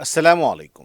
السلام علیکم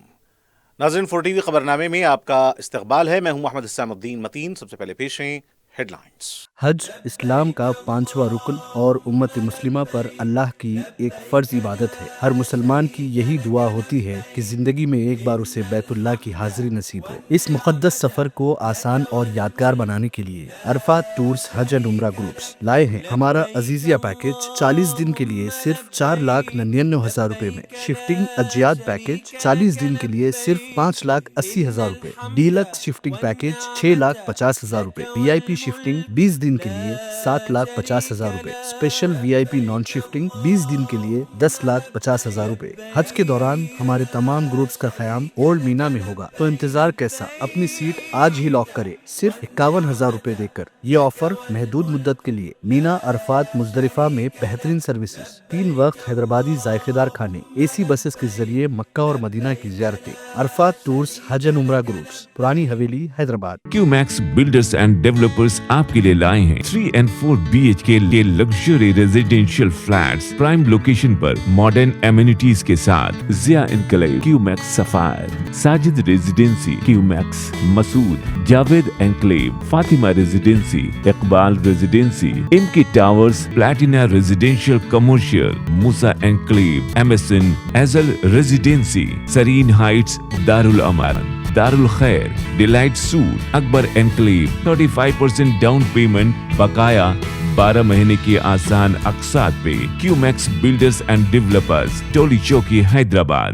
ناظرین، 4 TV خبرنامے میں آپ کا استقبال ہے۔ میں ہوں محمد حسام الدین متین۔ سب سے پہلے پیش ہیں ہیڈ لائنز۔ حج اسلام کا 5واں رکن اور امت مسلمہ پر اللہ کی ایک فرض عبادت ہے۔ ہر مسلمان کی یہی دعا ہوتی ہے کہ زندگی میں ایک بار اسے بیت اللہ کی حاضری نصیب ہو۔ اس مقدس سفر کو آسان اور یادگار بنانے کے لیے Arafat tours Hajj and Umrah groups لائے ہیں ہمارا عزیزیہ پیکج 40 دن کے لیے صرف 4,99,000 روپے میں، شفٹنگ اجیاد پیکج 40 دن کے لیے صرف 5,80,000 روپے، ڈیلکس شفٹنگ پیکج 6,50,000 روپے، VIP شفٹنگ 20 دن کے لیے 7,50,000 روپے، اسپیشل VIP نان شفٹنگ 20 دن کے لیے 10,50,000 روپے۔ حج کے دوران ہمارے تمام گروپس کا قیام اولڈ مینا میں ہوگا، تو انتظار کیسا؟ اپنی سیٹ آج ہی لاک کرے صرف 51,000 روپے دے کر۔ یہ آفر محدود مدت کے لیے۔ مینا، عرفات، مزدلفہ میں بہترین سروسز، 3 وقت حیدرآبادی ذائقے دار کھانے، AC بسز کے ذریعے مکہ اور مدینہ کی زیارتیں۔ Arafat tours Hajj and Umrah groups, Purani Haveli, Hyderabad. QMax builders and developers آپ کے لیے لائے ہیں 3 and 4 BHK کے luxury residential flats prime location پر ماڈرن ایمینٹیز کے ساتھ۔ Zia enclave, QMax sapphire, Sajid residency, QMax Masood, Javed enclave, Fatima residency, Iqbal residency, MK towers, platina residential commercial, Musa enclave, MSN ایزل residency, serene heights, Darulaman, Darulkhair, delight suite, Akbar enclave, 35% down payment بقایا 12 مہینے کی آسان اقساط پہ۔ QMax بلڈرز اینڈ ڈیولپرز، ٹولی چوکی، حیدرآباد۔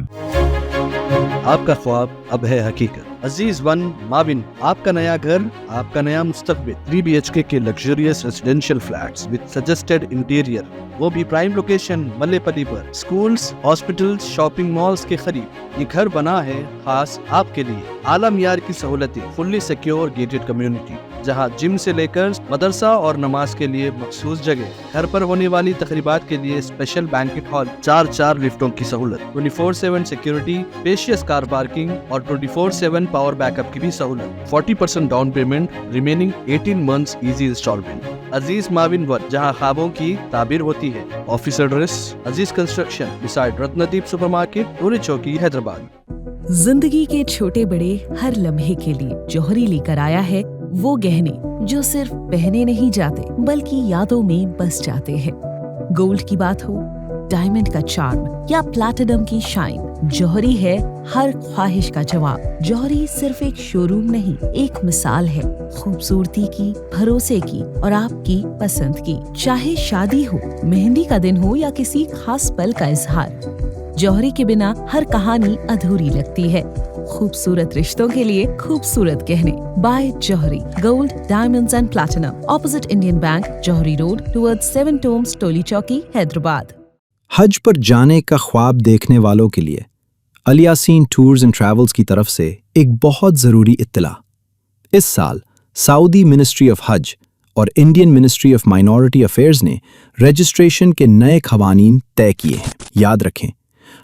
آپ کا خواب اب ہے حقیقت۔ عزیز ون مابن، آپ کا نیا گھر، آپ کا نیا مستقبل۔ 3 BHK کے luxurious residential flats with suggested interior, وہ بھی پرائم لوکیشن ملے پلی پر، سکولز، ہاسپٹلز، شاپنگ مالز کے قریب۔ یہ گھر بنا ہے خاص آپ کے لیے۔ اعلیٰ معیار کی سہولتیں، فلی سیکیور گیٹڈ کمیونٹی، جہاں جم سے لے کر مدرسہ اور نماز کے لیے مخصوص جگہ، گھر پر ہونے والی تقریبات کے لیے اسپیشل بینکٹ ہال، 4 لفٹوں کی سہولت، 24/7 سیکیورٹی، اسپیشیس کار پارکنگ اور 24/7 پاور بیک اپ کی بھی سہولت۔ 40% down payment, remaining 18 months easy instalment. Aziz Muawin one, جہاں خوابوں کی تعبیر ہوتی ہے۔ Office address Aziz construction beside Ratnadeep super market, Toli Chowki, Hyderabad. زندگی کے چھوٹے بڑے ہر لمحے کے لیے جوہری لے کر آیا ہے وہ گہنے جو صرف پہنے نہیں جاتے بلکہ یادوں میں بس جاتے ہیں۔ گولڈ کی بات ہو، ڈائمنڈ کا چارم یا پلاٹینم کی شائن، جوہری ہے ہر خواہش کا جواب۔ جوہری صرف ایک شو روم نہیں، ایک مثال ہے خوبصورتی کی، بھروسے کی اور آپ کی پسند کی۔ چاہے شادی ہو، مہندی کا دن ہو یا کسی خاص پل کا اظہار، جوہری کے بنا ہر کہانی ادھوری لگتی ہے۔ خوبصورت رشتوں کے لیے خوبصورت گہنے، بائے جوہری، gold, diamonds and platinum, opposite Indian bank, جوہری روڈ، ٹورڈ 7 ٹومز، ٹولی چوکی، حیدرآباد۔ حج پر جانے کا خواب دیکھنے والوں کے لیے الیاسین ٹورز اینڈ ٹریولز کی طرف سے ایک بہت ضروری اطلاع۔ اس سال سعودی منسٹری آف حج اور Indian ministry of minority affairs نے رجسٹریشن کے نئے قوانین طے کیے ہیں۔ یاد رکھیں،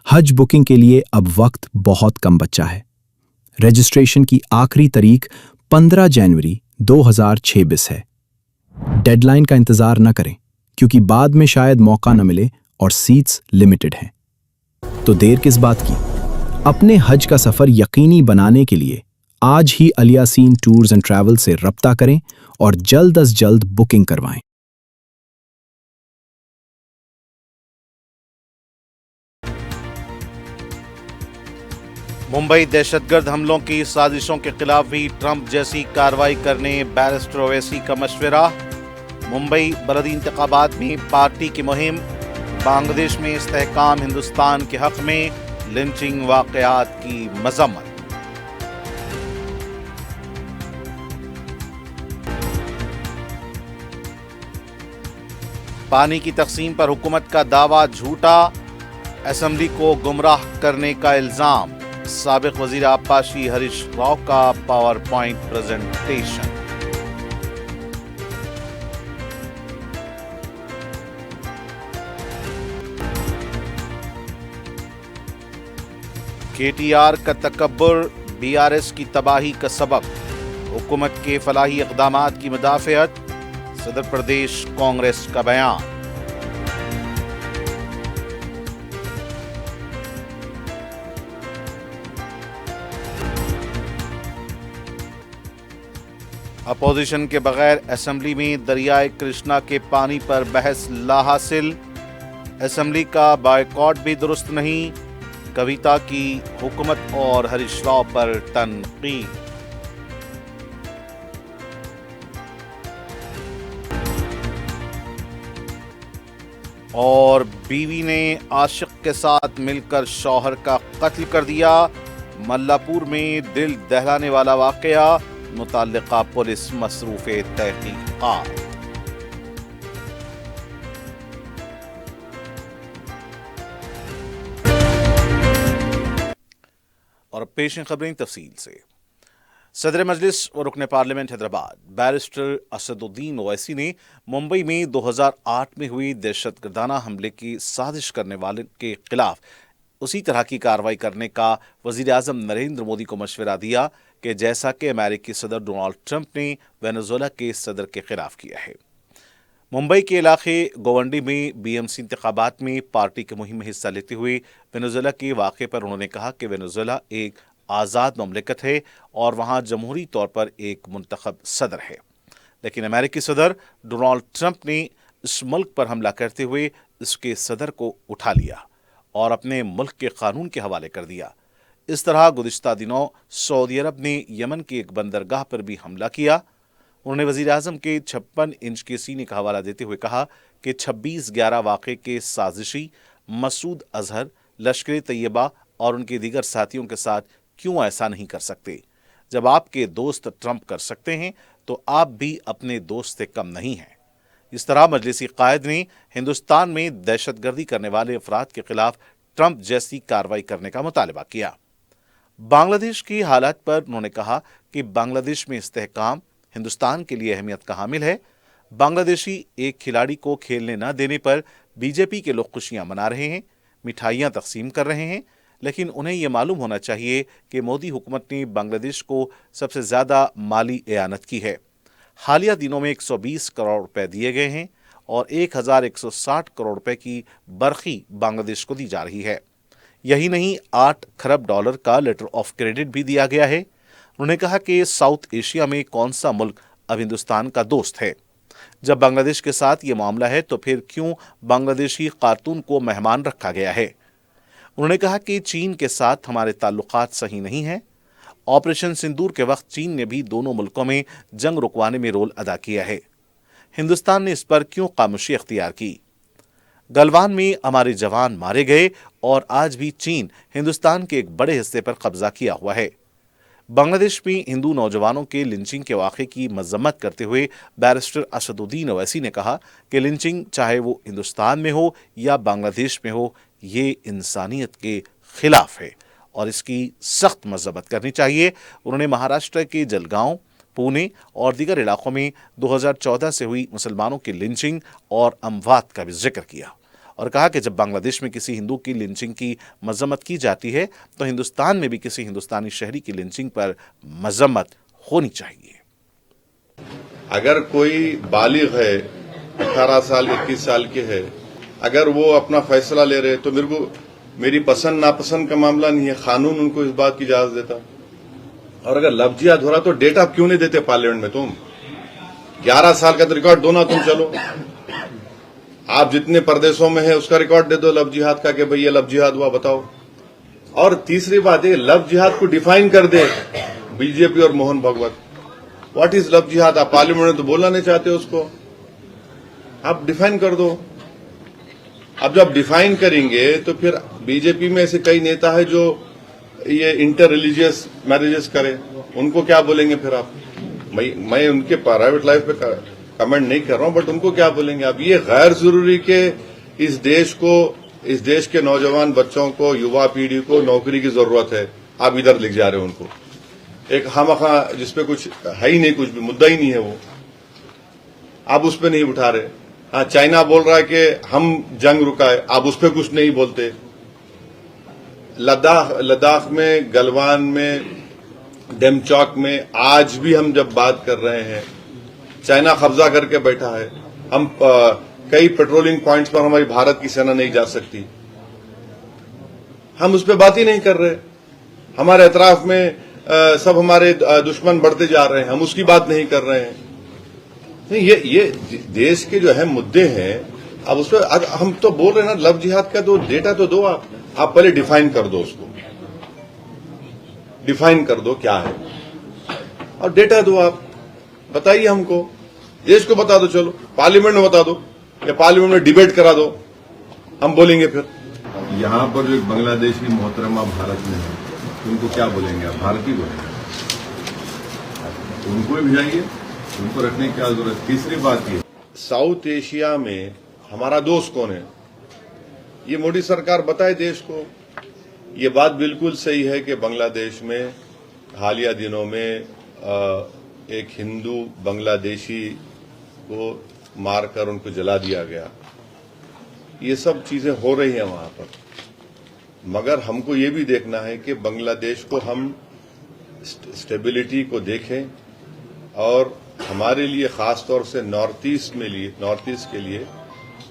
حج بکنگ کے لیے اب وقت بہت کم بچا ہے۔ رجسٹریشن کی آخری تاریخ 15 جنوری 2026 ہے۔ ڈیڈ لائن کا انتظار نہ کریں، کیونکہ بعد میں شاید موقع نہ ملے اور سیٹس لمیٹڈ ہیں۔ تو دیر کس بات کی؟ اپنے حج کا سفر یقینی بنانے کے لیے آج ہی الیاسین ٹورز اینڈ ٹریول سے رابطہ کریں اور جلد از جلد بکنگ کروائیں۔ ممبئی دہشت گرد حملوں کی سازشوں کے خلاف بھی ٹرمپ جیسی کارروائی کرنے بیرسٹر اویسی کا مشورہ۔ ممبئی بلدی انتخابات میں پارٹی کی مہم۔ بنگلہ دیش میں استحکام ہندوستان کے حق میں لنچنگ واقعات کی مذمت۔ پانی کی تقسیم پر حکومت کا دعویٰ جھوٹا، اسمبلی کو گمراہ کرنے کا الزام۔ سابق وزیر آبپاشی ہریش راؤ کا پاور پوائنٹ پریزنٹیشن۔ KTR کا تکبر BRS کی تباہی کا سبب، حکومت کے فلاحی اقدامات کی مدافعت، صدر پردیش کانگریس کا بیان۔ अपोजिशन के बगैर असेंबली में दरियाए कृष्णा के पानी पर बहस लाहासिल, असेंबली का बायकॉट भी दुरुस्त नहीं, कविता की हुकूमत और हरीश राव पर तनकीद। और बीवी ने आशिक के साथ मिलकर शौहर का कत्ल कर दिया, मल्लापुर में दिल दहलाने वाला वाकया, मुतल्लिका पुलिस मसरूफे तहकीकात। और पेश हैं खबरें तफसील से। सदर मजलिस और रुकन पार्लियामेंट हैदराबाद बैरिस्टर असदुद्दीन ओवैसी ने मुंबई में 2008 में हुई दहशतगर्दाना हमले की साजिश करने वाले के खिलाफ उसी तरह की कार्रवाई करने का वजीर आजम नरेंद्र मोदी को मशवरा दिया कि जैसा कि अमेरिकी सदर डोनाल्ड ट्रंप ने वेनेजुएला के सदर के खिलाफ किया है। मुंबई के इलाके गोवंडी में बीएमसी इंतखाबात में पार्टी की मुहिम में हिस्सा लेते हुए वेनेजुएला के वाक़े पर उन्होंने कहा कि वेनेजुएला एक आज़ाद ममलिकत है और वहाँ जमहूरी तौर पर एक मुंतखब सदर है, लेकिन अमेरिकी सदर डोनाल्ड ट्रंप ने इस मुल्क पर हमला करते हुए इसके सदर को उठा लिया और अपने मुल्क के कानून के हवाले कर दिया। इस तरह गुज़िश्ता दिनों सऊदी अरब ने यमन की एक बंदरगाह पर भी हमला किया। उन्होंने वज़ीर आज़म के 56 इंच के सीने का हवाला देते हुए कहा कि 26/11 वाक़े के साजिशी मसूद अजहर, लश्कर तैयबा और उनके दीगर साथियों के साथ क्यों ऐसा नहीं कर सकते। जब आपके दोस्त ट्रंप कर सकते हैं तो आप भी अपने दोस्त से कम नहीं हैं। इस तरह मजलिसी कायद ने हिंदुस्तान में दहशतगर्दी करने वाले अफराद के खिलाफ ट्रंप जैसी कार्रवाई करने का मुतालबा किया। बांग्लादेश की हालात पर उन्होंने कहा कि बांग्लादेश में इस्तेहकाम हिंदुस्तान के लिए अहमियत का हामिल है। बांग्लादेशी एक खिलाड़ी को खेलने न देने पर बीजेपी के लोग खुशियां मना रहे हैं, मिठाइयां तकसीम कर रहे हैं, लेकिन उन्हें यह मालूम होना चाहिए कि मोदी हुकूमत ने बांग्लादेश को सबसे ज़्यादा माली एआनत की है। हालिया दिनों में 120 करोड़ रुपए दिए गए हैं और 1160 करोड़ रुपए की बरखी बांग्लादेश को दी जा रही है। यही नहीं, 8 खरब डॉलर का लेटर ऑफ क्रेडिट भी दिया गया है। उन्होंने कहा कि साउथ एशिया में कौन सा मुल्क अब हिंदुस्तान का दोस्त है। जब बांग्लादेश के साथ ये मामला है तो फिर क्यों बांग्लादेशी कारतून को मेहमान रखा गया है। उन्होंने कहा कि चीन के साथ हमारे ताल्लुकात सही नहीं हैं। ऑपरेशन सिंदूर के वक्त चीन ने भी दोनों मुल्कों में जंग रुकवाने में रोल अदा किया है। हिंदुस्तान ने इस पर क्यों खामोशी अख्तियार की। गलवान में हमारे जवान मारे गए और आज भी चीन हिंदुस्तान के एक बड़े हिस्से पर कब्जा किया हुआ है। बांग्लादेश में हिंदू नौजवानों के लिंचिंग के वाक़े की मजम्मत करते हुए बैरिस्टर असदुद्दीन ओवैसी ने कहा कि लिंचिंग चाहे वो हिंदुस्तान में हो या बांग्लादेश में हो, ये इंसानियत के खिलाफ है और इसकी सख्त मजम्मत करनी चाहिए। उन्होंने महाराष्ट्र के जलगांव, पुणे और दीगर इलाकों में 2014 से हुई मुसलमानों की लिंचिंग और अमवात का भी जिक्र किया और कहा कि जब बांग्लादेश में किसी हिंदू की लिंचिंग की मजम्मत की जाती है तो हिंदुस्तान में भी किसी हिंदुस्तानी शहरी की लिंचिंग पर मजम्मत होनी चाहिए। अगर कोई बालिग है, 18 साल 21 साल के है, अगर वो अपना फैसला ले रहे तो मेरी पसंद नापसंद का मामला नहीं है, कानून उनको इस बात की इजाजत देता। और अगर लव जिहाद हो रहा तो डेटा क्यों नहीं देते पार्लियामेंट में? तुम 11 साल का रिकॉर्ड दो ना, तुम चलो आप जितने प्रदेशों में है उसका रिकॉर्ड दे दो लव जिहाद का कि भाई ये लव जिहाद हुआ, बताओ। और तीसरी बात है, लव जिहाद को डिफाइन कर दे बीजेपी और Mohan Bhagwat. What is love जिहाद? आप पार्लियामेंट में तो बोलना नहीं चाहते उसको, आप डिफाइन कर दो। अब जब डिफाइन करेंगे तो फिर बीजेपी में ऐसे कई नेता है जो ये इंटर रिलीजियस मैरिजेस करें, उनको क्या बोलेंगे फिर आप? मैं उनके प्राइवेट लाइफ पे कमेंट नहीं कर रहा हूं, बट उनको क्या बोलेंगे आप? ये गैर जरूरी के इस देश के नौजवान बच्चों को, युवा पीढ़ी को नौकरी की जरूरत है, आप इधर लिख जा रहे हो उनको एक खामखा जिसपे कुछ है ही नहीं, कुछ भी मुद्दा ही नहीं है, वो आप उस पर नहीं उठा रहे। हाँ, चाइना बोल रहा है कि हम जंग रुकाए, आप उस पर कुछ नहीं बोलते। लद्दाख में, गलवान में, डेमचौक में आज भी हम जब बात कर रहे हैं, चाइना कब्जा करके बैठा है। हम कई पेट्रोलिंग पॉइंट्स पर हमारी भारत की सेना नहीं जा सकती, हम उस पर बात ही नहीं कर रहे। हमारे अतराफ में सब हमारे दुश्मन बढ़ते जा रहे हैं, हम उसकी बात नहीं कर रहे हैं। नहीं, ये देश के जो अहम मुद्दे हैं, अब उस पर हम तो बोल रहे हैं ना, लव जिहाद का तो डेटा तो दो आप पहले डिफाइन कर दो, उसको डिफाइन कर दो क्या है, और डेटा दो, आप बताइए हमको, देश को बता दो, चलो पार्लियामेंट में बता दो या पार्लियामेंट में डिबेट करा दो, हम बोलेंगे फिर। यहाँ पर जो बांग्लादेशी मोहतरमा भारत में है, उनको क्या बोलेंगे आप? भारतीय बोलेंगे, उनको भी भेजाइए, उनको रखने की क्या जरूरत। तीसरी बात ये, साउथ एशिया में हमारा दोस्त कौन है, ये मोदी सरकार बताए देश को। ये बात बिल्कुल सही है कि बांग्लादेश में हालिया दिनों में एक हिंदू बांग्लादेशी को मारकर उनको जला दिया गया, ये सब चीजें हो रही हैं वहां पर। मगर हमको ये भी देखना है कि बांग्लादेश को हम स्टेबिलिटी को देखें, और हमारे लिए खास तौर से नॉर्थ ईस्ट के लिए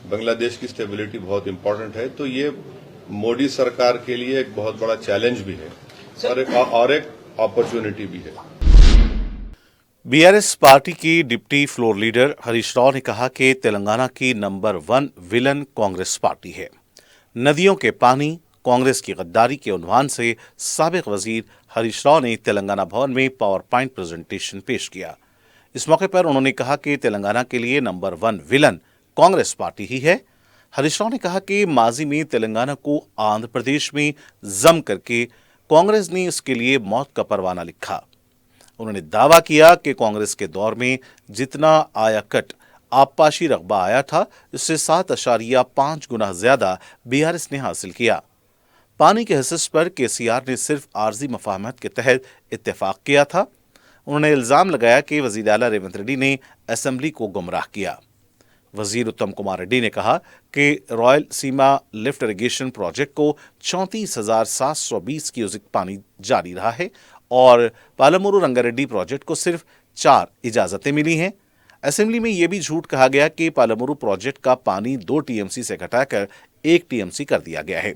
बांग्लादेश की स्टेबिलिटी बहुत इंपॉर्टेंट है। तो ये मोदी सरकार के लिए एक बहुत बड़ा चैलेंज भी है और एक अपॉर्चुनिटी भी है। बीआरएस पार्टी की deputy floor leader Harish Rao ने कहा कि तेलंगाना की नंबर 1 विलन कांग्रेस पार्टी है। नदियों के पानी, कांग्रेस की गद्दारी के उन्वान से साबिक वजीर हरीश राव ने तेलंगाना भवन में पावर पॉइंट प्रेजेंटेशन पेश किया। इस मौके पर उन्होंने कहा कि तेलंगाना के लिए नंबर 1 विलन कांग्रेस पार्टी ही है। हरीश राव ने कहा कि माजी में तेलंगाना को आंध्र प्रदेश में जम करके कांग्रेस ने इसके लिए मौत का परवाना लिखा। उन्होंने दावा किया कि कांग्रेस के दौर में जितना आयाकट आबपाशी रकबा आया था, इससे 7.5 गुना ज्यादा बीआरएस ने हासिल किया। पानी के हिस्से पर केसीआर ने सिर्फ आर्जी मफाहमत के तहत इत्तेफाक किया था। उन्होंने इल्जाम लगाया कि वजीर आला रेवंत रेड्डी ने असेंबली को गुमराह किया। वजीर उत्तम कुमार रेड्डी ने कहा कि रॉयल सीमा लिफ्ट इरिगेशन प्रोजेक्ट को 34,720 क्यूसेक पानी जारी रहा है और पालमूरू रंगारेड्डी प्रोजेक्ट को सिर्फ 4 इजाजतें मिली हैं। असेंबली में यह भी झूठ कहा गया कि पालमूरू प्रोजेक्ट का पानी 2 टीएमसी से घटाकर 1 टीएमसी कर दिया गया है।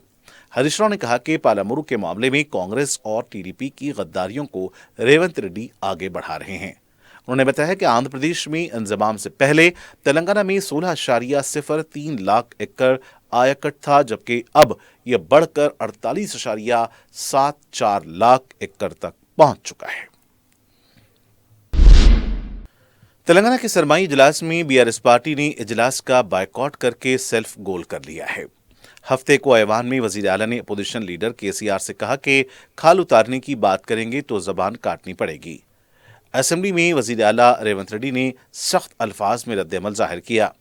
हरीश राव ने कहा कि पालमूरू के मामले में कांग्रेस और टीडीपी की गद्दारियों को रेवंत रेड्डी आगे बढ़ा रहे हैं। उन्होंने बताया कि आंध्र प्रदेश में इंजमाम से पहले तेलंगाना में 16.03 लाख एकड़ आयाकट था, जबकि अब यह बढ़कर 48.74 लाख एकड़ तक पहुंच चुका है। तेलंगाना के सरमाई इजलास में बीआरएस पार्टी ने इजलास का बायकॉट करके सेल्फ गोल कर लिया है। हफ्ते को ऐवान में वजीर आला ने अपोजिशन लीडर केसीआर से कहा कि खाल उतारने की बात करेंगे तो जबान काटनी पड़ेगी। असेंबली में वजीर आला रेवंत रेड्डी ने सख्त अल्फाज में रद्द-ए-अमल जाहिर किया।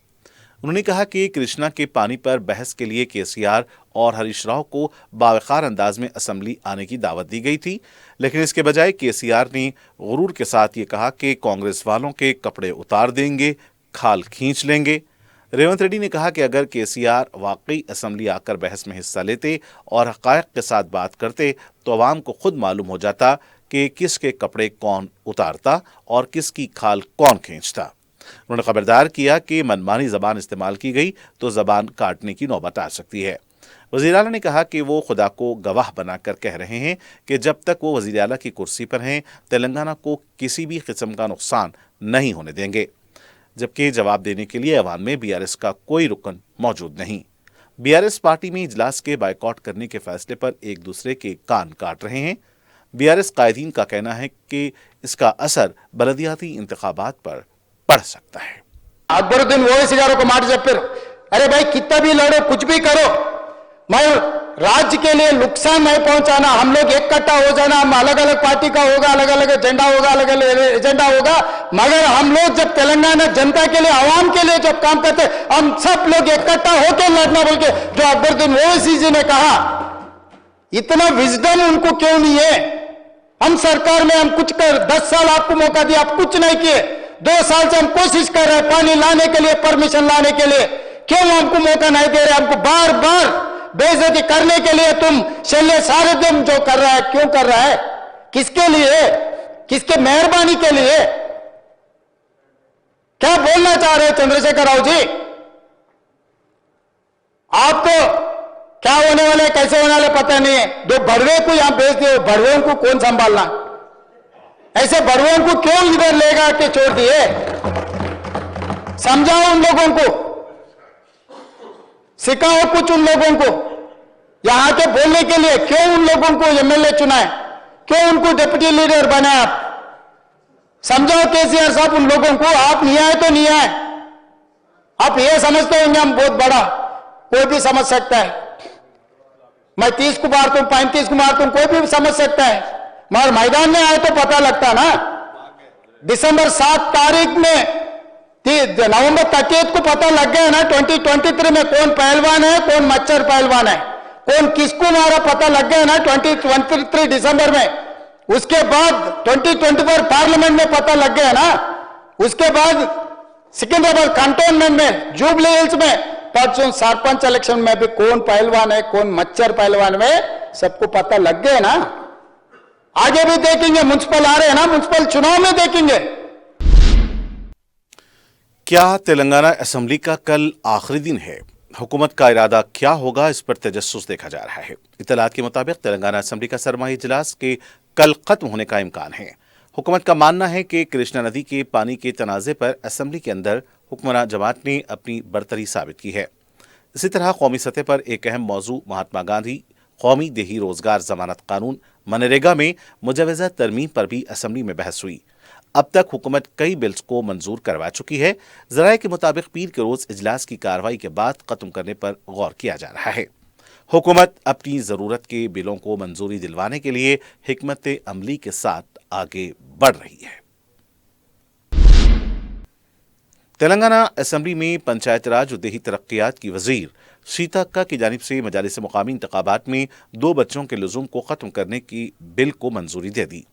उन्होंने कहा कि कृष्णा के पानी पर बहस के लिए केसीआर और हरीश राव को बावकार अंदाज में असेंबली आने की दावत दी गई थी, लेकिन इसके बजाय केसीआर ने गुरूर के साथ ये कहा कि कांग्रेस वालों के कपड़े उतार देंगे, खाल खींच लेंगे। रेवंत रेड्डी ने कहा कि अगर केसीआर वाकई असेंबली आकर बहस में हिस्सा लेते और हक़ाइक़ के साथ बात करते तो अवाम को खुद मालूम हो जाता कि किसके कपड़े कौन उतारता और किसकी खाल कौन खींचता। उन्होंने खबरदार किया कि मनमानी जबान इस्तेमाल की गई तो जबान काटने की नौबत आ सकती है। वज़ीर आला ने कहा कि वो खुदा को गवाह बनाकर कह रहे हैं कि जब तक वो वज़ीर आला की कुर्सी पर हैं, तेलंगाना को किसी भी किस्म का नुकसान नहीं होने देंगे। जबकि जवाब देने के लिए ऐवान में बीआरएस का कोई रुकन मौजूद नहीं। बीआरएस पार्टी में इजलास के बायकॉट करने के फैसले पर एक दूसरे के कान काट रहे हैं। बीआरएस कायदीन का कहना है कि इसका असर बलदियाती इंतखाबात पर पड़ सकता है। अकबरुद्दीन ओवैसी गारू को मार చెప్పారు, अरे भाई कितना भी लड़ो, कुछ भी करो, मैं राज्य के लिए नुकसान नहीं पहुंचाना, हम लोग इकट्ठा हो जाना, हम अलग अलग पार्टी का होगा, अलग अलग एजेंडा होगा, अलग अलग एजेंडा होगा, मगर हम लोग जब तेलंगाना जनता के लिए, आवाम के लिए जब काम करते, हम सब लोग इकट्ठा होकर लड़ना बोल के जो अकबरुद्दीन ओवैसी जी ने कहा, इतना विजडम उनको क्यों नहीं है? हम सरकार में हम कुछ कर 10 साल आपको मौका दिया, आप कुछ नहीं किए। 2 साल से हम कोशिश कर रहे हैं पानी लाने के लिए, परमिशन लाने के लिए, क्यों हमको मौका नहीं दे रहे? हमको बार बार बेइज्जती करने के लिए तुम शल्य सारे दिन जो कर रहा है, क्यों कर रहा है? किसके लिए? किसके मेहरबानी के लिए? क्या बोलना चाह रहे हैं चंद्रशेखर राव जी? आपको क्या होने वाले, कैसे होने वाले पता नहीं है। 2 भड़वे को यहां भेज दिए, भड़वे को कौन संभालना? ऐसे बड़ुओं को क्यों इधर लेगा के छोड़ दिए? समझाओ उन लोगों को, सिखाओ कुछ उन लोगों को। यहां के बोलने के लिए क्यों उन लोगों को एमएलए चुना है? क्यों उनको डिप्टी लीडर बनाया? आप समझाओ केसीआर साहब उन लोगों को, आप नहीं आए तो नहीं आए। आप ये समझते होंगे हम बहुत बड़ा, कोई भी समझ सकता है। मैं 30 को मारता हूं, 35 को मारता हूं, कोई भी समझ सकता है, मगर मैदान में आए तो पता लगता ना। दिसंबर 7 तारीख में नवंबर 30 को पता लग गया ना 2023 में कौन पहलवान है, कौन मच्छर पहलवान है, कौन किसको मारा पता लग गया ना 2023 दिसंबर में। उसके बाद 2024 पार्लियामेंट में पता लग गया ना। उसके बाद सिकंदराबाद कंटोनमेंट में, जुबली हिल्स में, परसों सरपंच इलेक्शन में भी कौन पहलवान है, कौन मच्छर पहलवान में सबको पता लग गया ना। आगे भी देखेंगे, म्युनिसिपल आ रहे हैं ना, म्युनिसिपल चुनाव में देखेंगे। क्या तेलंगाना असेंबली का कल आखिरी दिन है? हुकूमत का इरादा क्या होगा, इस पर तजस्सुस देखा जा रहा है। इत्तलात के मुताबिक तेलंगाना असेंबली का सरमाही इजलास के कल खत्म होने का इम्कान है। हुकूमत का मानना है कि कृष्णा नदी के पानी के तनाज़े पर असेंबली के अंदर हुक्मरान जमात ने अपनी बरतरी साबित की है। इसी तरह कौमी सतह पर एक अहम मौजू महात्मा गांधी कौमी देही रोजगार जमानत कानून मनरेगा में मुजवजा तरमीम पर भी असेंबली में बहस हुई। अब तक हुकूमत कई बिल्स को मंजूर करवा चुकी है। ज़राए के मुताबिक पीर के रोज इजलास की कार्रवाई के बाद खत्म करने पर गौर किया जा रहा है। हुकूमत अपनी ज़रूरत के बिलों को मंजूरी दिलवाने के लिए हिकमत अमली के साथ आगे बढ़ रही है। तेलंगाना असेंबली में पंचायत राज और देही तरक्कियात की वजीर सीताक्का की जानिब से मजालिस मुकामी इंतखाबात में 2 बच्चों के लुज़ुम को ख़त्म करने की बिल को मंजूरी दे दी।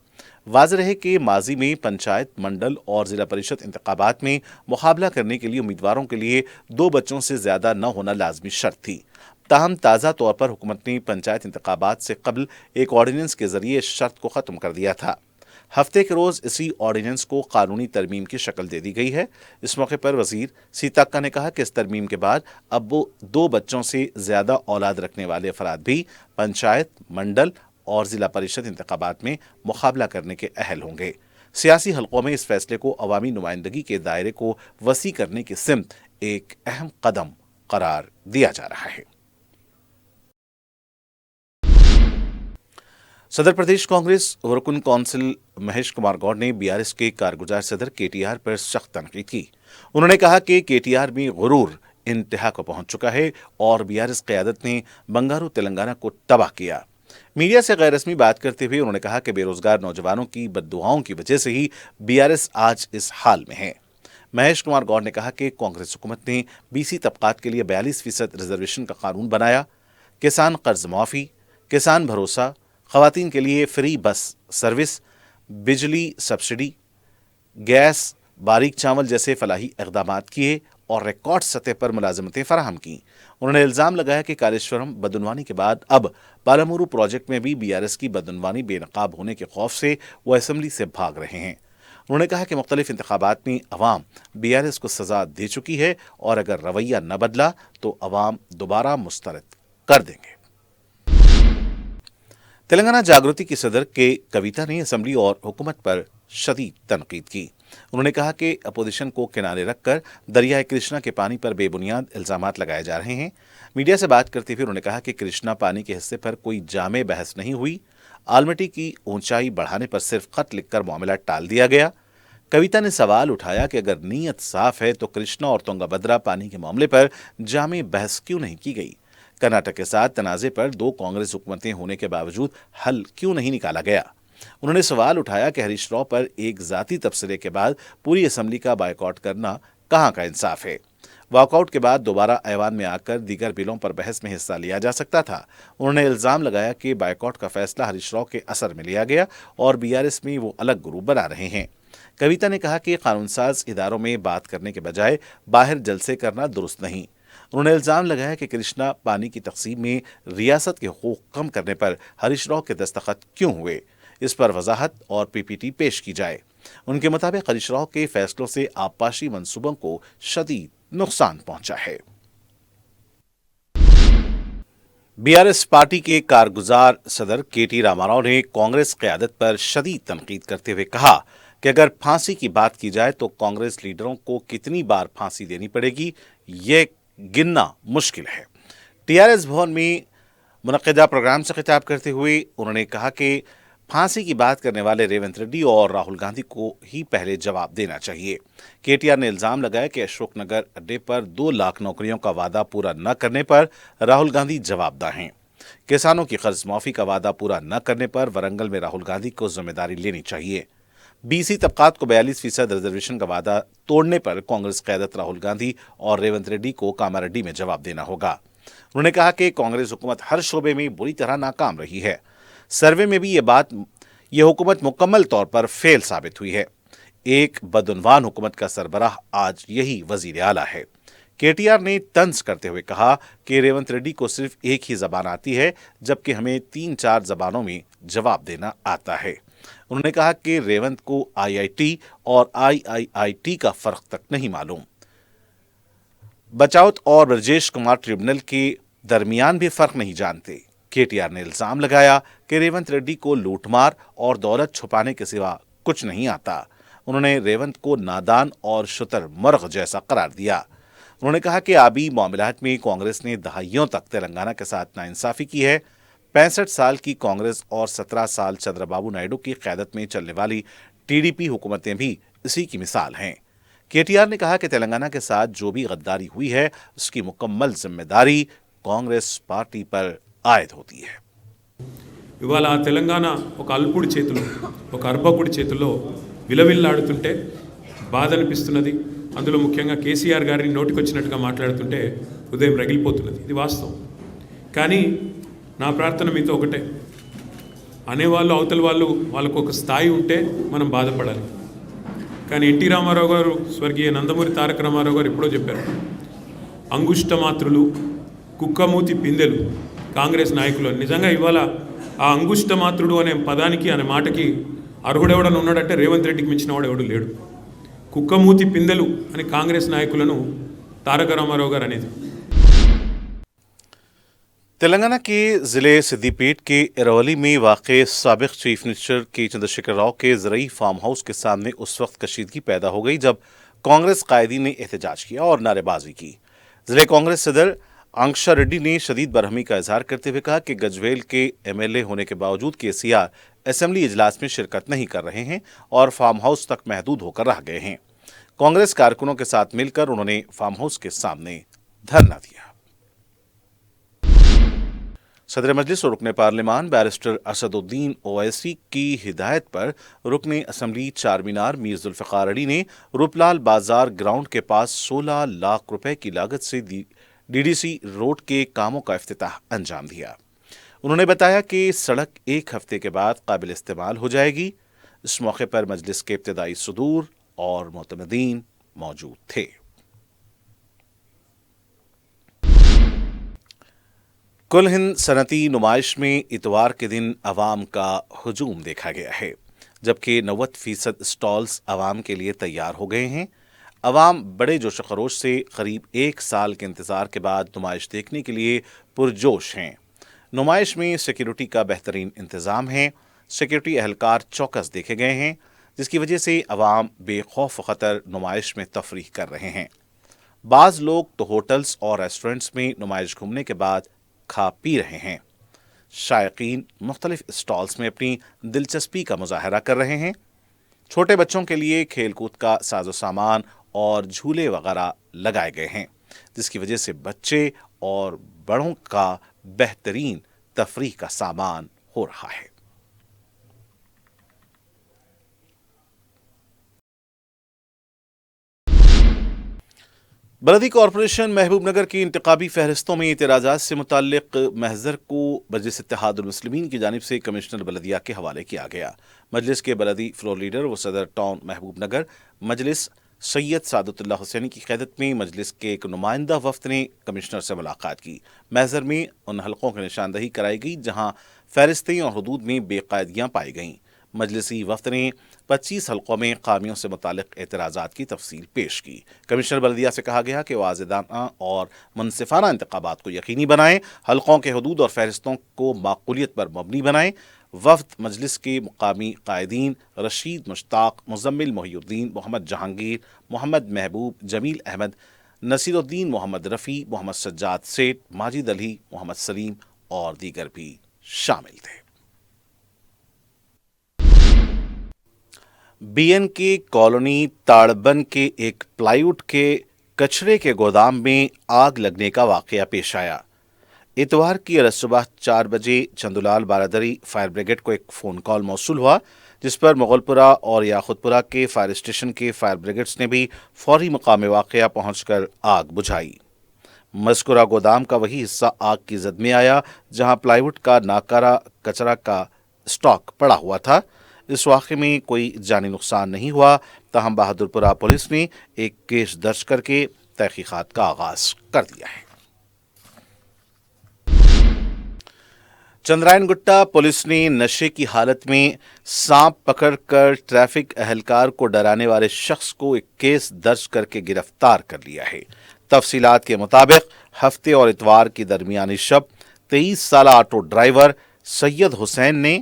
वाज़ेह है कि माजी में पंचायत, मंडल और ज़िला परिषद इंतखाबात में मुकाबला करने के लिए उम्मीदवारों के लिए 2 बच्चों से ज़्यादा न होना लाजमी शर्त थी। ताहम ताज़ा तौर पर हुकूमत ने पंचायत इंतखाबात से कबल एक ऑर्डिनेंस के जरिए इस शर्त को ख़त्म कर दिया था। हफ्ते के रोज़ इसी ऑर्डिनेंस को कानूनी तरमीम की शक्ल दे दी गई है। इस मौके पर वजीर सीताक्का ने कहा कि इस तरमीम के बाद अब वो 2 बच्चों से ज़्यादा औलाद रखने वाले अफराद भी पंचायत, मंडल और ज़िला परिषद इंतखाबात में मुकाबला करने के अहल होंगे। सियासी हलकों में इस फैसले को अवामी नुमाइंदगी के दायरे को वसी करने की सिमत एक अहम कदम करार दिया जा रहा है। सदर प्रदेश कांग्रेस रुकन कौंसिल महेश कुमार गौड़ ने बीआरएस के कारगुजार सदर केटीआर पर सख्त तनकीद की। उन्होंने कहा कि केटीआर में गुरूर इंतहा को पहुंच चुका है और बीआरएस क़यादत ने बंगारू तेलंगाना को तबाह किया। मीडिया से गैर रस्मी बात करते हुए उन्होंने कहा कि बेरोजगार नौजवानों की बद्दुआओं की वजह से ही बीआरएस आज इस हाल में है। महेश कुमार गौड़ ने कहा कि कांग्रेस हुकूमत ने बीसी तबकात के लिए 42% रिजर्वेशन का कानून बनाया, किसान कर्ज माफी, किसान भरोसा, खवातीन के लिए फ्री बस सर्विस, बिजली सब्सिडी, गैस, बारीक चावल जैसे फलाही इक़दामात किए और रिकॉर्ड सतह पर मुलाजमतें फराहम की। उन्होंने इल्ज़ाम लगाया कि कालेश्वरम बदनवानी के बाद अब पालामुरू प्रोजेक्ट में भी बीआरएस की बदनवानी बेनकाब होने के खौफ से वो असेंबली से भाग रहे हैं। उन्होंने कहा कि मुख्तलिफ इंतखाबात में अवाम बीआरएस को सजा दे चुकी है और अगर रवैया न बदला तो अवाम दोबारा मुस्तरद कर देंगे। तेलंगाना जागृति की सदर के कविता ने असेंबली और हुकूमत पर शदीद तनकीद की। उन्होंने कहा कि अपोजिशन को किनारे रखकर दरियाए कृष्णा के पानी पर बेबुनियाद इल्जामात लगाए जा रहे हैं। मीडिया से बात करते हुए उन्होंने कहा कि कृष्णा पानी के हिस्से पर कोई जामे बहस नहीं हुई। आलमटी की ऊंचाई बढ़ाने पर सिर्फ खत लिखकर मामला टाल दिया गया। कविता ने सवाल उठाया कि अगर नीयत साफ है तो कृष्णा और तुंगभद्रा पानी के मामले पर जामे बहस क्यों नहीं की गई। कर्नाटक के साथ तनाज़े पर 2 कांग्रेस हुकूमतें होने के बावजूद हल क्यों नहीं निकाला गया। उन्होंने सवाल उठाया कि हरीश राव पर एक जाती तबसरे के बाद पूरी असेंबली का बायकॉट करना कहां का इंसाफ है। वॉकआउट के बाद दोबारा ऐवान में आकर दीगर बिलों पर बहस में हिस्सा लिया जा सकता था। उन्होंने इल्जाम लगाया कि बायकॉट का फैसला हरीश राव के असर में लिया गया और बीआरएस में वो अलग ग्रुप बना रहे हैं। कविता ने कहा कि कानूनसाज इदारों में बात करने के बजाय बाहर जलसे करना दुरुस्त नहीं। उन्होंने इल्जाम लगाया कि कृष्णा पानी की तकसीम में रियासत के हुकूक कम करने पर हरीश राव के दस्तखत क्यों हुए, इस पर वजाहत और पीपीटी पेश की जाए। उनके मुताबिक हरीश राव के फैसलों से आबपाशी मंसूबों को शदीद नुकसान पहुंचा है। बीआरएस पार्टी के कारगुजार सदर केटी रामाराव ने कांग्रेस क़यादत पर शदीद तनकीद करते हुए कहा कि अगर फांसी की बात की जाए तो कांग्रेस लीडरों को कितनी बार फांसी देनी पड़ेगी ये गिनना मुश्किल है। टीआरएस भवन में मुनक्किदा प्रोग्राम से खिताब करते हुए उन्होंने कहा कि फांसी की बात करने वाले रेवंत रेड्डी और राहुल गांधी को ही पहले जवाब देना चाहिए। केटीआर ने इल्जाम लगाया कि अशोकनगर अड्डे पर 2 लाख नौकरियों का वादा पूरा न करने पर राहुल गांधी जवाबदार हैं। किसानों की कर्ज माफी का वादा पूरा न करने पर वरंगल में राहुल गांधी को जिम्मेदारी लेनी चाहिए। बीसी तबकात को 42% रिजर्वेशन का वादा तोड़ने पर कांग्रेस क़यादत राहुल गांधी और रेवंत रेड्डी को कामारेड्डी में जवाब देना होगा। उन्होंने कहा कि कांग्रेस हुकूमत हर शोबे में बुरी तरह नाकाम रही है। सर्वे में भी ये हुकूमत मुकम्मल तौर पर फेल साबित हुई है। एक बदउनवान हुकूमत का सरबराह आज यही वजीर आला है। केटीआर ने तंज करते हुए कहा कि रेवंत रेड्डी को सिर्फ एक ही जबान आती है जबकि हमें 3-4 जबानों में जवाब देना आता है। उन्होंने कहा कि रेवंत को आईआईटी और आईआईआईटी का फर्क तक नहीं मालूम। बचावत और ब्रजेश कुमार ट्रिब्यूनल के दरमियान भी फर्क नहीं जानते। केटीआर ने इल्जाम लगाया कि रेवंत रेड्डी को लूटमार और दौलत छुपाने के सिवा कुछ नहीं आता। उन्होंने रेवंत को नादान और शुतुरमुर्ग जैसा करार दिया। उन्होंने कहा कि आबी मामलात में कांग्रेस ने दहाइयों तक तेलंगाना के साथ नाइंसाफी की है। 65 साल की कांग्रेस और 17 साल चंद्रबाबू नायडू की क़यादत में चलने वाली टीडीपी हुकूमतें भी इसी की मिसाल हैं। केटीआर ने कहा कि तेलंगाना के साथ जो भी गद्दारी हुई है उसकी मुकम्मल जिम्मेदारी कांग्रेस पार्टी पर आयद होती है। ఇవాళ తెలంగాణ ఒక అల్పుడి చేతుల్లో ఒక అర్భకుడి చేతుల్లో విలవిల్లాడుతుంటే బాధ అనిపిస్తున్నది। అందులో ముఖ్యంగా కేసీఆర్ గారిని నోటికొచ్చినట్టుగా మాట్లాడుతుంటే హృదయం రగిలిపోతున్నది। ఇది వాస్తవం। కానీ నా ప్రార్థన మీతో ఒకటే, అనేవాళ్ళు అవతల వాళ్ళు వాళ్ళకు ఒక స్థాయి ఉంటే మనం బాధపడాలి। కానీ ఎన్టీ రామారావు గారు, స్వర్గీయ నందమూరి తారక రామారావు గారు ఎప్పుడో చెప్పారు, అంగుష్టమాత్రులు కుక్కమూతి పిందెలు కాంగ్రెస్ నాయకులు। నిజంగా ఇవాళ ఆ అంగుష్టమాత్రుడు అనే పదానికి అనే మాటకి అర్హుడెవడని ఉన్నాడంటే రేవంత్ రెడ్డికి మించిన వాడు ఎవడు లేడు। కుక్కమూతి పిందెలు అని కాంగ్రెస్ నాయకులను తారక రామారావు గారు అనేది। तेलंगाना के जिले सिद्दीपेट के इरवली में वाक़ साबिक़ चीफ मिनिस्टर के चंद्रशेखर राव के ज़रई फार्म हाउस के सामने उस वक्त कशीदगी पैदा हो गई जब कांग्रेस कायदीन ने एहतजाज किया और नारेबाजी की। जिले कांग्रेस सदर आंक्षा रेड्डी ने शदीद बरहमी का इजहार करते हुए कहा कि गजवेल के एमएलए होने के बावजूद केसीआर असेंबली इजलास में शिरकत नहीं कर रहे हैं और फार्म हाउस तक महदूद होकर रह गए हैं। कांग्रेस कारकुनों के साथ मिलकर उन्होंने फार्म हाउस के सामने धरना दिया। सदर मजलिस और रुकने पार्लिमान बैरिस्टर असदुद्दीन ओवैसी की हिदायत पर रुकने असम्बली चारमीनार मीर जुल्फ़िकार अली ने रूपलाल बाजार ग्राउंड के पास 16 लाख रुपए की लागत से डीडीसी रोड के कामों का इफ्तिताह अंजाम दिया। उन्होंने बताया कि सड़क 1 हफ्ते के बाद काबिल इस्तेमाल हो जाएगी। इस मौके पर मजलिस के इब्तिदाई सदूर और मुतमदीन मौजूद थे। कुल हिंद सनती नुमाइश में इतवार के दिन अवाम का हुजूम देखा गया है, जबकि 90% स्टॉल्स अवाम के लिए तैयार हो गए हैं। अवाम बड़े जोश खरोश से करीब 1 साल के इंतज़ार के बाद नुमाइश देखने के लिए पुरजोश हैं। नुमाइश में सिक्योरिटी का बेहतरीन इंतज़ाम है। सिक्योरिटी एहलकार चौकस देखे गए हैं, जिसकी वजह से अवाम बेखौफ ख़तर नुमाइश में तफरीह कर रहे हैं। बाज़ लोग तो होटल्स और रेस्टोरेंट्स में नुमाइश घूमने के बाद खा पी रहे हैं। शायकीन मुख्तलिफ स्टॉल्स में अपनी दिलचस्पी का मुजाहरा कर रहे हैं। छोटे बच्चों के लिए खेल कूद का साजो सामान और झूले वगैरह लगाए गए हैं, जिसकी वजह से बच्चे और बड़ों का बेहतरीन तफरीह का सामान हो रहा है। बलदी कॉरपोरेशन महबूबनगर की इंतखाबी फहरिस्तों में इतराज़ात से मुताल्लिक महज़र को मजलिस इत्तेहादुल मुस्लिमीन की जानिब से कमिश्नर बलदिया के हवाले किया गया। मजलिस के बलदी फ्लोर लीडर व सदर टाउन महबूबनगर मजलिस सैयद सादतुल्लाह हुसैनी की क़यादत में मजलिस के एक नुमाइंदा वफ़द ने कमिश्नर से मुलाकात की। महज़र में उन हलकों की निशानदही कराई गई जहाँ फ़हरिस्तें और हदूद में बेकायदगियाँ पाई गईं। مجلسی وفد نے 25 حلقوں میں قامیوں سے متعلق اعتراضات کی تفصیل پیش کی۔ کمشنر بلدیہ سے کہا گیا کہ وہ آزادانہ اور منصفانہ انتخابات کو یقینی بنائیں، حلقوں کے حدود اور فہرستوں کو معقولیت پر مبنی بنائیں۔ وفد مجلس کے مقامی قائدین رشید مشتاق، مزمل محی الدین، محمد جہانگیر، محمد محبوب، جمیل احمد، نصیر الدین محمد رفیع، محمد سجاد سیٹھ، ماجد علی، محمد سلیم اور دیگر بھی شامل تھے۔ بی این کے کالونی تاڑبن کے ایک پلائی ووڈ کے کچرے کے گودام میں آگ لگنے کا واقعہ پیش آیا۔ اتوار کی صبح 4 بجے چندولال بارادری فائر بریگیڈ کو ایک فون کال موصول ہوا، جس پر مغل پورہ اور یاقوت پورہ کے فائر اسٹیشن کے فائر بریگیڈز نے بھی فوری مقام واقعہ پہنچ کر آگ بجھائی۔ مذکورہ گودام کا وہی حصہ آگ کی زد میں آیا جہاں پلائی ووڈ کا ناکارہ کچرا کا اسٹاک پڑا ہوا تھا۔ اس واقعے میں کوئی جانی نقصان نہیں ہوا، تاہم بہادر پورہ پولیس نے ایک کیس درج کر کے تحقیقات کا آغاز کر دیا ہے۔ چندرائن گٹا پولیس نے نشے کی حالت میں سانپ پکڑ کر ٹریفک اہلکار کو ڈرانے والے شخص کو ایک کیس درج کر کے گرفتار کر لیا ہے۔ تفصیلات کے مطابق ہفتے اور اتوار کی درمیانی شب 23 سالہ آٹو ڈرائیور سید حسین نے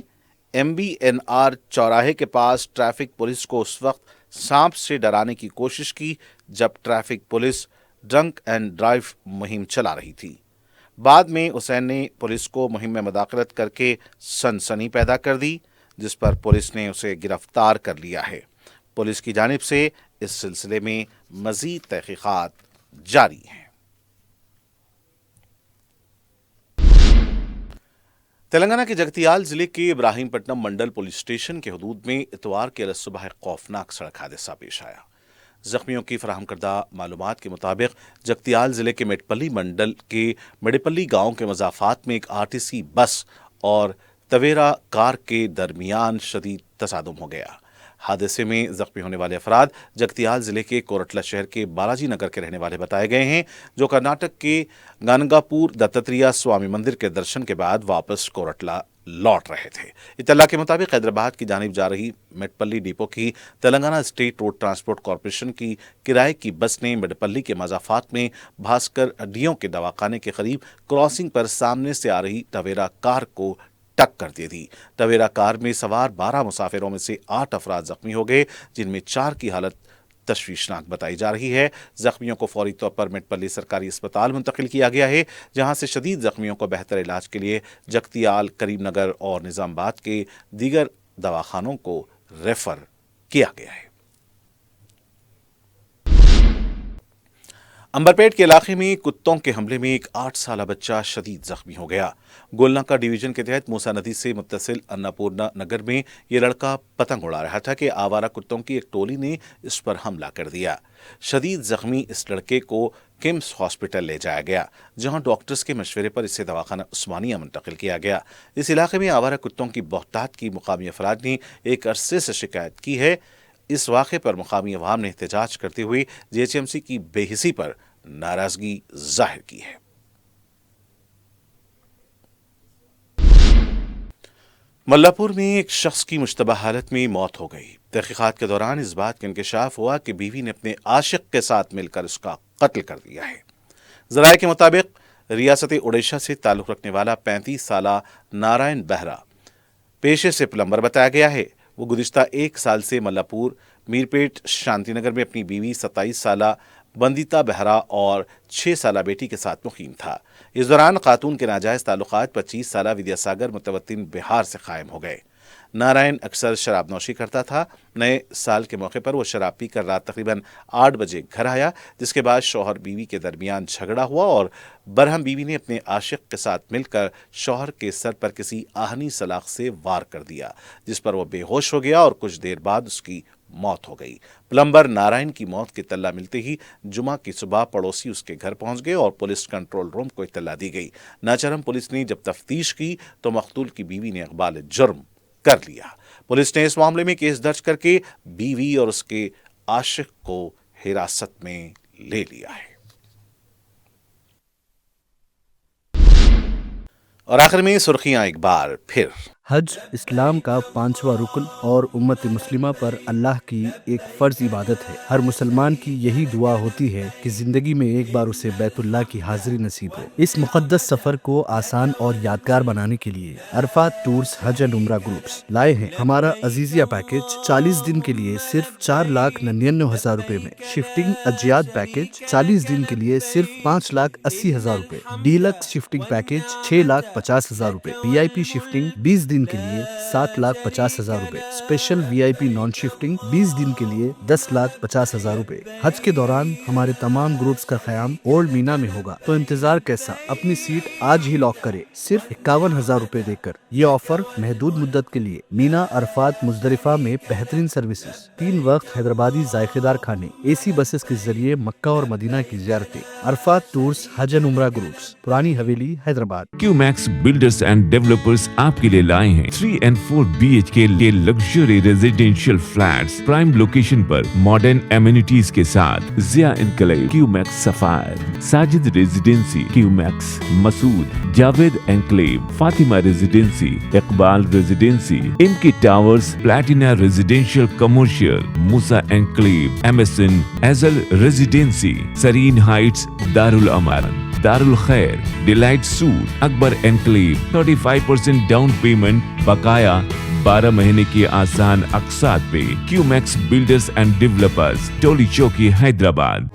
MBNR چوراہے کے پاس ٹریفک پولیس کو اس وقت سانپ سے ڈرانے کی کوشش کی جب traffic police drink and drive مہم چلا رہی تھی۔ بعد میں حسین نے پولیس کو مہم میں مداخلت کر کے سنسنی پیدا کر دی، جس پر پولیس نے اسے گرفتار کر لیا ہے۔ پولیس کی جانب سے اس سلسلے میں مزید تحقیقات جاری ہیں۔ تلنگانہ کے جگتیال ضلع کے ابراہیم پٹنم منڈل پولیس اسٹیشن کے حدود میں اتوار کے صبح ایک خوفناک سڑک حادثہ پیش آیا۔ زخمیوں کی فراہم کردہ معلومات کے مطابق جگتیال ضلع کے میڈپلی منڈل کے میڈپلی گاؤں کے مضافات میں ایک RTC بس اور تویرا کار کے درمیان شدید تصادم ہو گیا۔ حادثے میں زخمی ہونے والے افراد جگتیال ضلع کے کورٹلا شہر کے بالاجی نگر کے رہنے والے بتائے گئے ہیں، جو کرناٹک کے گانگاپور دتاتریہ سوامی مندر کے درشن کے بعد واپس کورٹلا لوٹ رہے تھے۔ اطلاع کے مطابق حیدرآباد کی جانب جا رہی میڈپلی ڈپو کی Telangana state road transport corporation کی کرائے کی بس نے میڈپلی کے مضافات میں بھاسکر اڈیوں کے دواخانے کے قریب کراسنگ پر سامنے سے آ رہی تویرا کار کو ٹکر دے دی۔ تویرا کار میں سوار 12 مسافروں میں سے 8 افراد زخمی ہو گئے، جن میں 4 کی حالت تشویشناک بتائی جا رہی ہے۔ زخمیوں کو فوری طور پر میڈپلی سرکاری اسپتال منتقل کیا گیا ہے، جہاں سے شدید زخمیوں کو بہتر علاج کے لیے جگتیال، کریم نگر اور نظام آباد کے دیگر دواخانوں کو ریفر کیا گیا ہے۔ امبرپیٹ کے علاقے میں کتوں کے حملے میں ایک 8 سالہ بچہ شدید زخمی ہو گیا۔ گولناکا ڈویژن کے تحت موسیٰ ندی سے متصل اناپورنا نگر میں یہ لڑکا پتنگ اڑا رہا تھا کہ آوارہ کتوں کی ایک ٹولی نے اس پر حملہ کر دیا۔ شدید زخمی اس لڑکے کو کمس ہاسپٹل لے جایا گیا، جہاں ڈاکٹرز کے مشورے پر اسے دواخانہ عثمانیہ منتقل کیا گیا۔ اس علاقے میں آوارہ کتوں کی بہتات کی مقامی افراد نے ایک عرصے سے شکایت کی ہے۔ اس واقعے پر مقامی عوام نے احتجاج کرتے ہوئے GHMC کی بے حسی پر ناراضگی ظاہر کی ہے۔ ملاپور میں ایک شخص کی مشتبہ حالت میں موت ہو گئی۔ تحقیقات کے دوران اس بات کا انکشاف ہوا کہ بیوی نے اپنے عاشق کے ساتھ مل کر اس کا قتل کر دیا ہے۔ ذرائع کے مطابق ریاست اڈیشہ سے تعلق رکھنے والا 35 سالہ نارائن بہرا پیشے سے پلمبر بتایا گیا ہے۔ وہ گزشتہ 1 سال سے ملاپور میرپیٹ شانتی نگر میں اپنی بیوی 27 سالہ بندیتا بہرا اور 6 سالہ بیٹی کے ساتھ مقیم تھا۔ اس دوران خاتون کے ناجائز تعلقات 25 سالہ ودیا ساگر متوطن بہار سے قائم ہو گئے۔ نارائن اکثر شراب نوشی کرتا تھا۔ نئے سال کے موقع پر وہ شراب پی کر رات تقریباً 8 بجے گھر آیا، جس کے بعد شوہر بیوی کے درمیان جھگڑا ہوا اور برہم بیوی نے اپنے عاشق کے ساتھ مل کر شوہر کے سر پر کسی آہنی سلاخ سے وار کر دیا، جس پر وہ بے ہوش ہو گیا اور کچھ دیر بعد اس کی موت ہو گئی۔ پلمبر نارائن کی موت کی اطلاع ملتے ہی جمعہ کی صبح پڑوسی اس کے گھر پہنچ گئے اور پولیس کنٹرول روم کو اطلاع دی گئی۔ ناچرم پولیس نے جب تفتیش کی تو مقتول کی بیوی نے اقبال جرم کر لیا۔ پولیس نے اس معاملے میں کیس درج کر کے بیوی اور اس کے عاشق کو حراست میں لے لیا ہے۔ اور آخر میں سرخیاں ایک بار پھر۔ हज इस्लाम का 5वां रुकन और उम्मत मुस्लिमा पर अल्लाह की एक फ़र्ज इबादत है। हर मुसलमान की यही दुआ होती है कि ज़िंदगी में एक बार उसे बैतुल्लाह की हाज़िरी नसीब हो। इस मुक़द्दस सफ़र को आसान और यादगार बनाने के लिए Arfat tours Hajj and Umrah groups लाए हैं हमारा अजीज़िया पैकेज 40 दिन के लिए सिर्फ 4,99,000 रुपए में, शिफ्टिंग अजियाद पैकेज 40 दिन के लिए सिर्फ 5,80,000 रुपए, डीलक्स शिफ्टिंग पैकेज 6,50,000 रुपए, VIP शिफ्टिंग 20 दिन के लिए 7,50,000 रुपए, स्पेशल VIP नॉन शिफ्टिंग 20 दिन के लिए 10,50,000 रुपए। हज के दौरान हमारे तमाम ग्रुप्स का क़याम ओल्ड मीना में होगा, तो इंतजार कैसा, अपनी सीट आज ही लॉक करे सिर्फ 51,000 रुपए देकर। ये ऑफर महदूद मुद्दत के लिए। मीना, अरफात, मुजदलिफा में बेहतरीन सर्विसेज, 3 वक्त हैदराबादी जायकेदार खाने, AC बसेस के जरिए मक्का और मदीना की ज़ियारतें। Arafat tours Hajj and Umrah groups, Purani Haveli, Hyderabad. QMax builders and developers आपके लिए लाए हैं 3 and 4 BHK के luxury residential flats prime location पर मॉडर्न एमिनिटीज के साथ। Zia enclave, QMax sapphire, Sajid residency, QMax Masood, Javed enclave, Fatima residency, Iqbal residency, MK towers, platina residential commercial, Musa enclave, MSN एजल residency, serene heights, Darul Aman, Darul Khair, delight suite, Akbar enclave, 35% down payment, बकाया 12 महीने की आसान अक़सात पे। QMax बिल्डर्स एंड डेवलपर्स, टोली चौकी, हैदराबाद।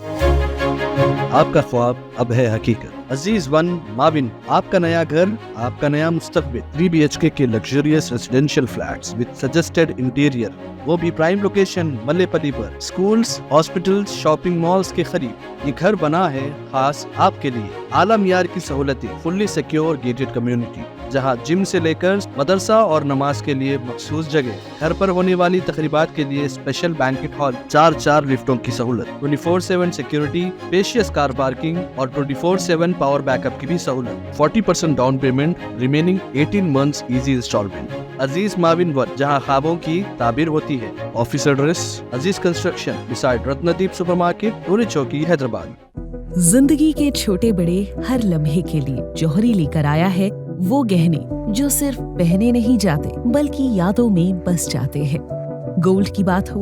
आपका ख्वाब अब है हकीकत। अजीज वन माविन, आपका नया घर, आपका नया मुस्तकबिल। 3 BHK के luxurious residential flats with suggested interior, वो भी प्राइम लोकेशन मल्लेपल्ली पर। स्कूल्स, हॉस्पिटल्स, शॉपिंग मॉल्स के करीब ये घर बना है खास आपके लिए। आला मियार की सहूलतें, फुल्ली सिक्योर गेटेड कम्युनिटी, जहां जिम से लेकर मदरसा और नमाज के लिए मखसूस जगह। घर पर होने वाली तकरीबात के लिए स्पेशल बैंकेट हॉल, 4 लिफ्टों की सहूलत, 24/7 सिक्योरिटी, स्पेशियस कार पार्किंग और 24/7 पावर बैकअप की भी सहूलत। 40% down payment, remaining 18 months easy instalment. Aziz Muawin one, जहां ख्वाबों की ताबीर होती है। Office address Aziz construction beside Ratnadeep supermarket, Toli Chowki, Hyderabad. जिंदगी के छोटे बड़े हर लम्हे के लिए जौहरी लेकर आया है वो गहने जो सिर्फ पहने नहीं जाते बल्कि यादों में बस जाते हैं। गोल्ड की बात हो,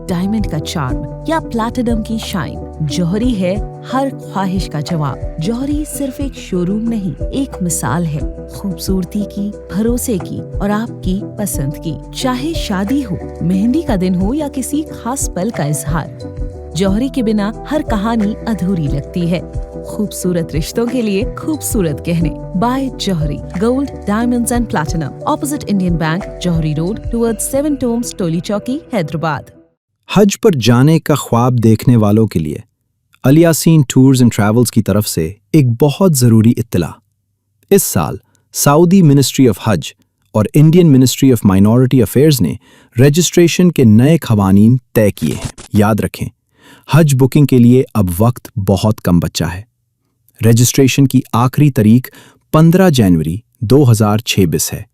डायमंड का चार्म या प्लैटिनम की शाइन, जौहरी है हर ख्वाहिश का जवाब। जौहरी सिर्फ एक शोरूम नहीं, एक मिसाल है खूबसूरती की, भरोसे की और आपकी पसंद की। चाहे शादी हो, मेहंदी का दिन हो या किसी खास पल का इजहार, जौहरी के बिना हर कहानी अधूरी लगती है। खूबसूरत रिश्तों के लिए खूबसूरत गहने by Johari, gold, diamonds and platinum, opposite Indian bank, Johari road, towards 7 tombs, Toli Chowki, Hyderabad. हज पर जाने का ख्वाब देखने वालों के लिए अलियासीन टूर्स एंड ट्रैवल्स की तरफ से एक बहुत ज़रूरी इत्तला। इस साल सऊदी मिनिस्ट्री ऑफ हज और Indian ministry of minority affairs ने रजिस्ट्रेशन के नए क़वानीन तय किए हैं। याद रखें, हज बुकिंग के लिए अब वक्त बहुत कम बचा है। रजिस्ट्रेशन की आखिरी तारीख 15 जनवरी 2026 है।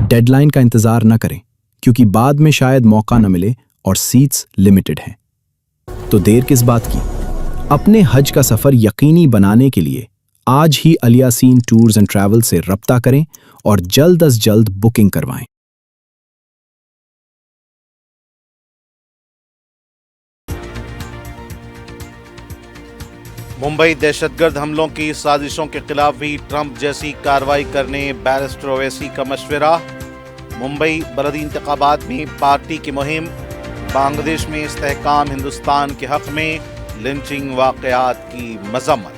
डेडलाइन का इंतज़ार न करें, क्योंकि बाद में शायद मौका न मिले और सीट्स लिमिटेड हैं। तो देर किस बात की? अपने हज का सफ़र यकीनी बनाने के लिए आज ही अलियासीन टूर्स एंड ट्रैवल से रब्ता करें और जल्द अज जल्द बुकिंग करवाएं। मुंबई दहशतगर्द हमलों की साजिशों के खिलाफ भी ट्रंप जैसी कार्रवाई करने बैरिस्टर ओवैसी का मशवरा। मुंबई बलदी इंतखाबात में पार्टी की मुहिम। बांग्लादेश में इस्तेहकाम हिंदुस्तान के हक में लिंचिंग वाक़यात की मज़म्मत।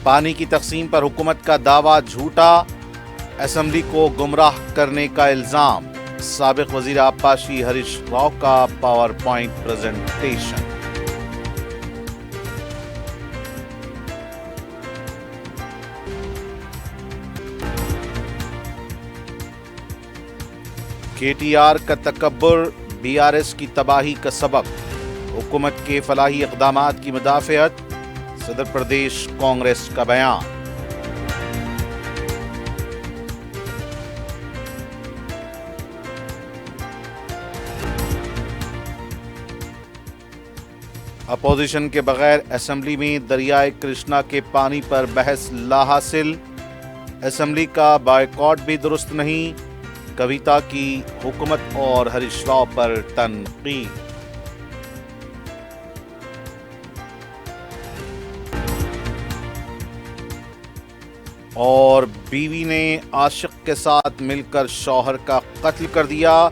पानी की तकसीम पर हुकूमत का दावा झूठा, असेंबली को गुमराह करने का इल्ज़ाम। साबिक वज़ीर आबपाशी हरीश राव का पावर पॉइंट प्रेजेंटेशन। KTR का तकब्बुर BRS की तबाही का सबब। हुकूमत के फलाही इक़दामात की मुदाफ़ियत। सदर प्रदेश कांग्रेस का बयान। اپوزیشن کے بغیر اسمبلی میں دریائے کرشنا کے پانی پر بحث لا حاصل، اسمبلی کا بائیکاٹ بھی درست نہیں، کویتا کی حکومت اور ہریش راؤ پر تنقید۔ اور بیوی نے عاشق کے ساتھ مل کر شوہر کا قتل کر دیا،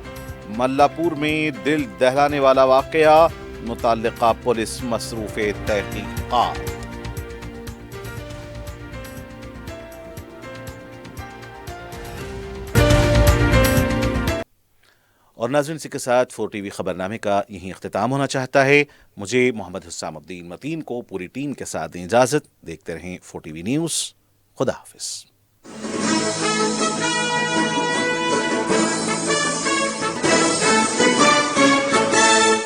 ملا پور میں دل دہلانے والا واقعہ، متعلقہ پولیس مصروف تحقیقات۔ اور ناظرین، اسی کے ساتھ 4 ٹی وی خبرنامے کا یہیں اختتام ہونا چاہتا ہے۔ مجھے محمد حسام الدین متین کو پوری ٹیم کے ساتھ دیں اجازت۔ دیکھتے رہیں 4 ٹی وی نیوز۔ خدا حافظ۔